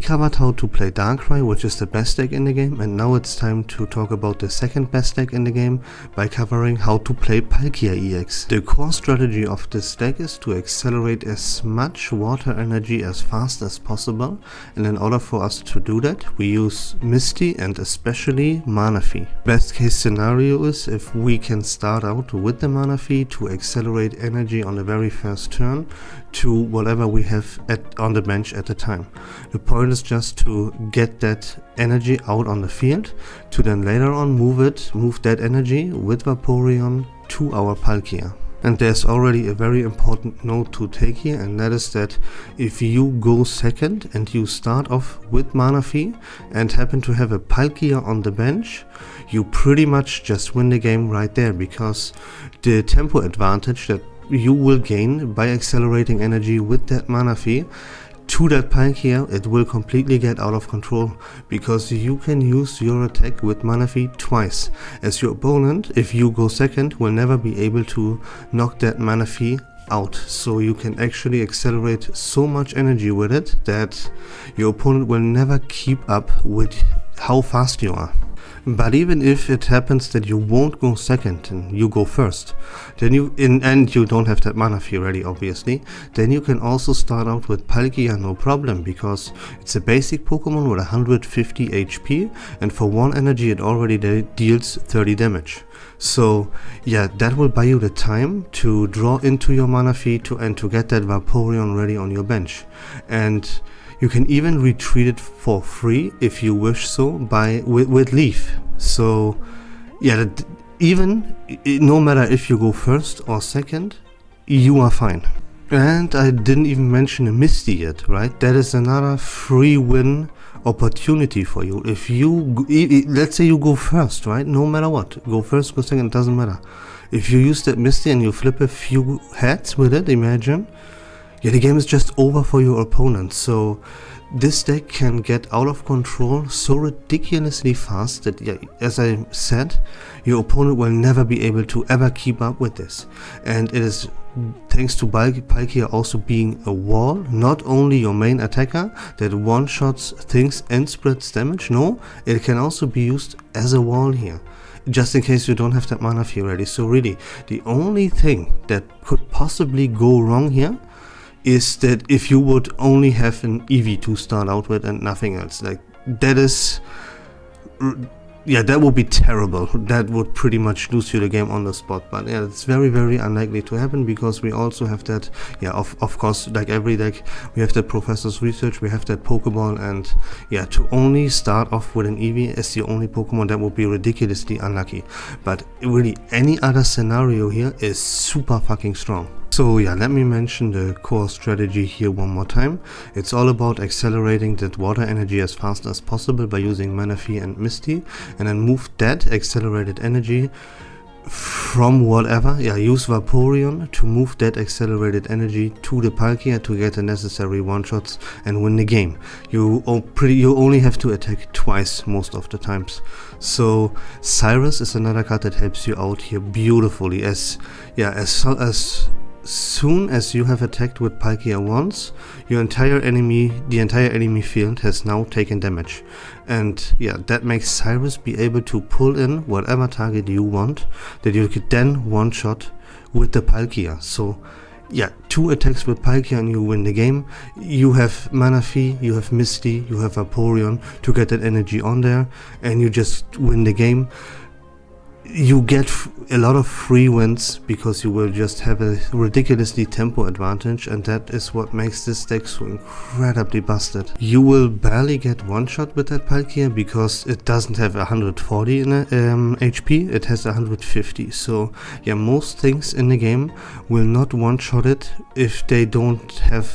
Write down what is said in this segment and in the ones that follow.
covered how to play Darkrai, which is the best deck in the game, and now it's time to talk about the second best deck in the game by covering how to play Palkia EX. The core strategy of this deck is to accelerate as much water energy as fast as possible, and in order for us to do that we use Misty and especially Manaphy. Best case scenario is if we can start out with the Manaphy to accelerate energy on the very first turn to whatever we have on the bench at the time. The point is just to get that energy out on the field, to then later on move that energy with Vaporeon to our Palkia. And there's already a very important note to take here, and that is that if you go second and you start off with Manaphy and happen to have a Palkia on the bench, you pretty much just win the game right there, because the tempo advantage that you will gain by accelerating energy with that Manaphy to that Palkia, it will completely get out of control, because you can use your attack with Manaphy twice, as your opponent, if you go second, will never be able to knock that Manaphy out. So you can actually accelerate so much energy with it that your opponent will never keep up with how fast you are. But even if it happens that you won't go second and you go first, then and you don't have that Manaphy ready obviously, then you can also start out with Palkia no problem, because it's a basic Pokemon with 150 HP, and for 1 energy it already deals 30 damage. So yeah, that will buy you the time to draw into your Manaphy and to get that Vaporeon ready on your bench. And you can even retreat it for free if you wish so with Leaf. So yeah, even no matter if you go first or second, you are fine. And I didn't even mention a Misty yet, right? That is another free win opportunity for you. If you, let's say you go first, right? No matter what, go first, go second, it doesn't matter. If you use that Misty and you flip a few heads with it, imagine, yeah, the game is just over for your opponent. So this deck can get out of control so ridiculously fast that, yeah, as I said, your opponent will never be able to ever keep up with this. And it is thanks to Palkia also being a wall, not only your main attacker that one-shots things and spreads damage, no, it can also be used as a wall here, just in case you don't have that Manaphy ready. So really, the only thing that could possibly go wrong here is that if you would only have an Eevee to start out with and nothing else, like that is, yeah, that would be terrible. That would pretty much lose you the game on the spot. But yeah, it's very, very unlikely to happen, because we also have that, yeah, of course, like every deck, we have that Professor's Research, we have that Pokeball, and yeah, to only start off with an Eevee as the only Pokemon, that would be ridiculously unlucky. But really, any other scenario here is super fucking strong. So yeah, let me mention the core strategy here one more time. It's all about accelerating that water energy as fast as possible by using Manaphy and Misty, and then move that accelerated energy from whatever, yeah, use Vaporeon to move that accelerated energy to the Palkia to get the necessary one-shots and win the game. You only have to attack twice most of the times. So Cyrus is another card that helps you out here beautifully, as soon as you have attacked with Palkia once, the entire enemy field has now taken damage. And yeah, that makes Cyrus be able to pull in whatever target you want, that you could then one-shot with the Palkia. So yeah, 2 attacks with Palkia and you win the game. You have Manaphy, you have Misty, you have Vaporeon to get that energy on there, and you just win the game. You get a lot of free wins because you will just have a ridiculously tempo advantage, and that is what makes this deck so incredibly busted. You will barely get one shot with that Palkia because it doesn't have 140 in HP, it has 150. So yeah, most things in the game will not one shot it if they don't have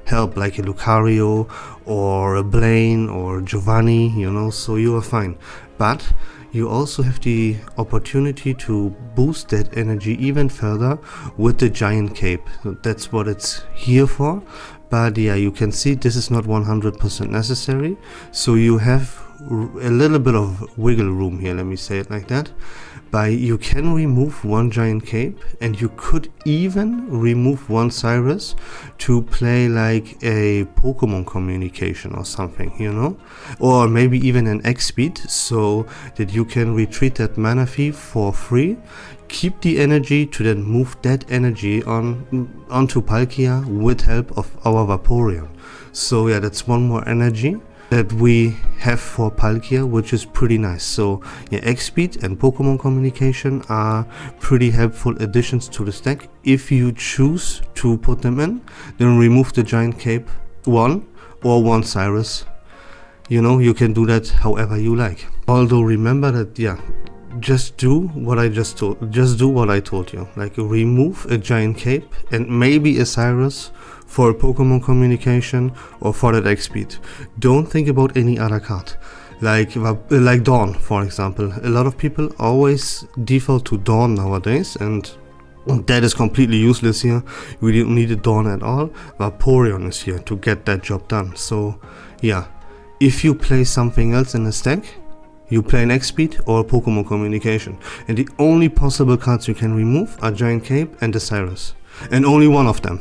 help, like a Lucario or a Blaine or Giovanni, you know, so you are fine. But you also have the opportunity to boost that energy even further with the Giant Cape. So that's what it's here for. But yeah, you can see this is not 100% necessary. So you have a little bit of wiggle room here, let me say it like that. You can remove one Giant Cape, and you could even remove one Cyrus to play like a Pokemon communication or something, you know, or maybe even an X-Speed, so that you can retreat that mana fee for free, keep the energy to then move that energy onto Palkia with help of our Vaporeon. So yeah, that's one more energy that we have for Palkia, which is pretty nice. So yeah, X-Speed and Pokemon communication are pretty helpful additions to the stack. If you choose to put them in, then remove the Giant Cape one or one Cyrus. You know, you can do that however you like. Although remember that, yeah, just do what I told you. Like, remove a Giant Cape and maybe a Cyrus for a Pokemon communication or for that X-Speed. Don't think about any other card. Like Dawn, for example. A lot of people always default to Dawn nowadays, and that is completely useless here. We don't need a Dawn at all. Vaporeon is here to get that job done. So yeah, if you play something else in the stack, you play an X-Speed or a Pokemon communication, and the only possible cards you can remove are Giant Cape and the Cyrus, and only one of them.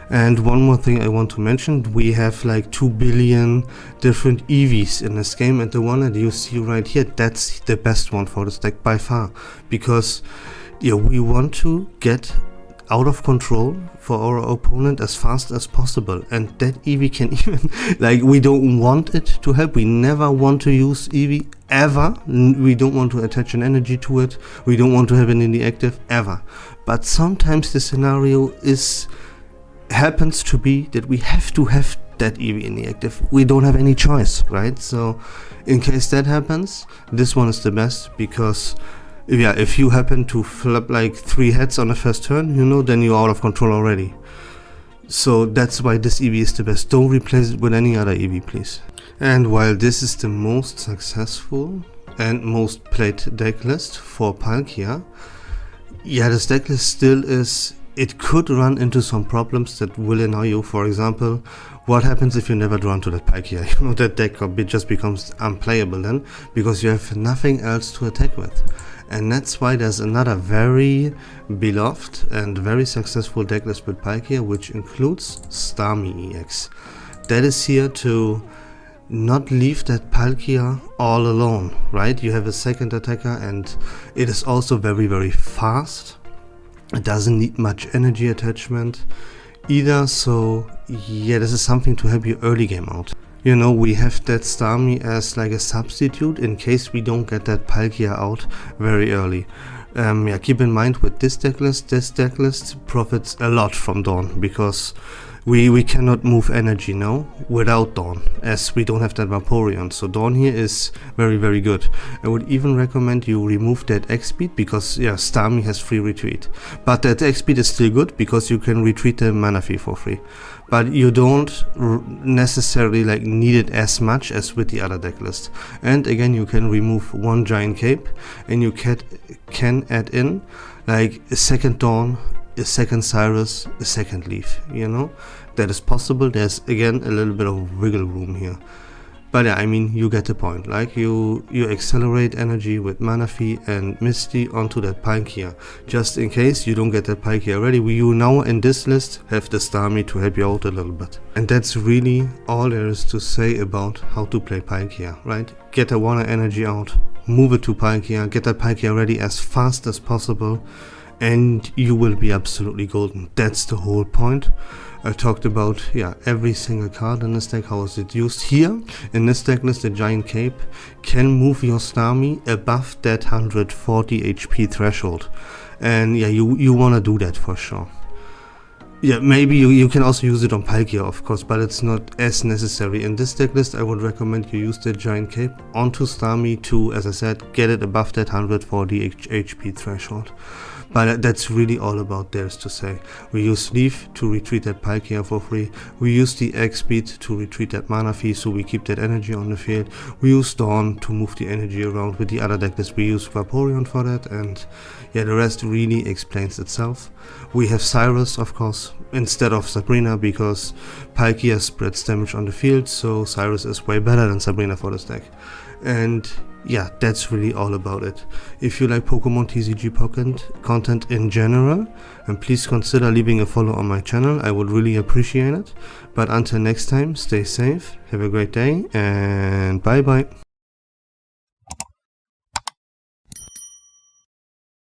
And one more thing I want to mention, we have like 2 billion different EVs in this game, and the one that you see right here, that's the best one for this deck by far, because yeah, we want to get out of control for our opponent as fast as possible, and that EV can even, like, we don't want it to help. We never want to use EV ever. We don't want to attach an energy to it. We don't want to have it in the active ever. But sometimes the scenario happens to be that we have to have that EV in the active. We don't have any choice, right? So in case that happens, this one is the best, because yeah, if you happen to flip like 3 heads on the first turn, you know, then you're out of control already. So that's why this EV is the best. Don't replace it with any other EV, please. And while this is the most successful and most played deck list for Palkia, yeah, this deck list still is, it could run into some problems that will annoy you. For example, what happens if you never draw into that Palkia? You know, that deck just becomes unplayable then, because you have nothing else to attack with. And that's why there's another very beloved and very successful decklist with Palkia, which includes Starmie EX. That is here to not leave that Palkia all alone, right? You have a second attacker, and it is also very, very fast. It doesn't need much energy attachment either, so yeah, this is something to help you early game out. You know, we have that Starmie as like a substitute in case we don't get that Palkia out very early. Yeah, keep in mind with this decklist profits a lot from Dawn, because we cannot move energy now without Dawn, as we don't have that Vaporeon. So Dawn here is very, very good. I would even recommend you remove that X-Speed, because yeah, Starmie has free retreat. But that X-Speed is still good because you can retreat the mana fee for free. But you don't necessarily like need it as much as with the other deck list. And again, you can remove one Giant Cape, and you can add in like a second Dawn, a second Cyrus, a second Leaf, you know. That is possible. There's again a little bit of wiggle room here. But yeah, I mean, you get the point. Like, you accelerate energy with Mana Fee and Misty onto that Palkia. Just in case you don't get that Palkia ready, you now in this list have the Starmie to help you out a little bit. And that's really all there is to say about how to play Palkia, right? Get the Water energy out, move it to Palkia, get that Palkia ready as fast as possible, and you will be absolutely golden. That's the whole point. I talked about, yeah, every single card in this deck, how is it used. Here in this deck list, the Giant Cape can move your Starmie above that 140 HP threshold, and yeah, you want to do that for sure. Yeah, maybe you can also use it on Palkia, of course, but it's not as necessary. In this deck list, I would recommend you use the Giant Cape onto Starmie to, as I said, get it above that 140 HP threshold. But that's really all about there is to say. We use Leaf to retreat that Palkia for free. We use the X speed to retreat that mana fee, so we keep that energy on the field. We use Dawn to move the energy around with the other deck list. We use Vaporeon for that, and yeah, the rest really explains itself. We have Cyrus, of course, instead of Sabrina, because Palkia spreads damage on the field, so Cyrus is way better than Sabrina for this deck. And yeah, that's really all about it. If you like Pokemon TCG Pocket content in general, and please consider leaving a follow on my channel, I would really appreciate it. But until next time, stay safe, have a great day, and bye bye.